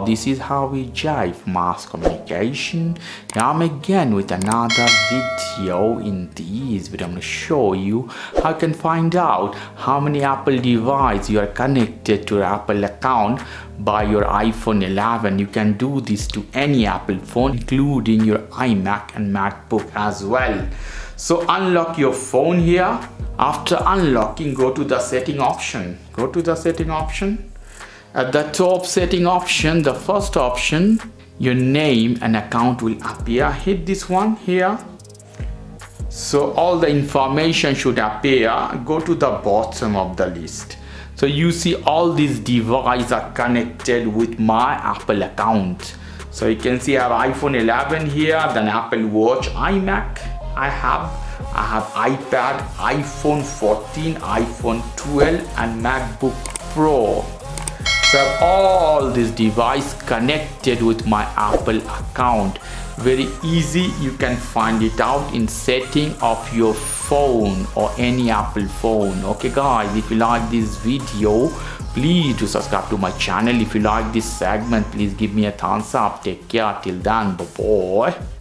Hello, this is how we jive mass communication. Now I'm again with another video. In this video I'm going to show you how you can find out how many Apple devices you are connected to your Apple account by your iPhone 11. You can do this to any Apple phone, including your iMac and MacBook as well. So unlock your phone here. After unlocking, go to the setting option. At the top setting option, the first option, your name and account will appear. Hit this one here. So all the information should appear. Go to the bottom of the list. So you see all these devices are connected with my Apple account. So you can see I have iPhone 11 here, then Apple Watch, iMac I have iPad, iPhone 14, iPhone 12 and MacBook Pro. So I have all these devices connected with my Apple account. Very easy, you can find it out in setting of your phone or any Apple phone. Okay guys, if you like this video, please do subscribe to my channel. If you like this segment, please give me a thumbs up. Take care till then, bye bye.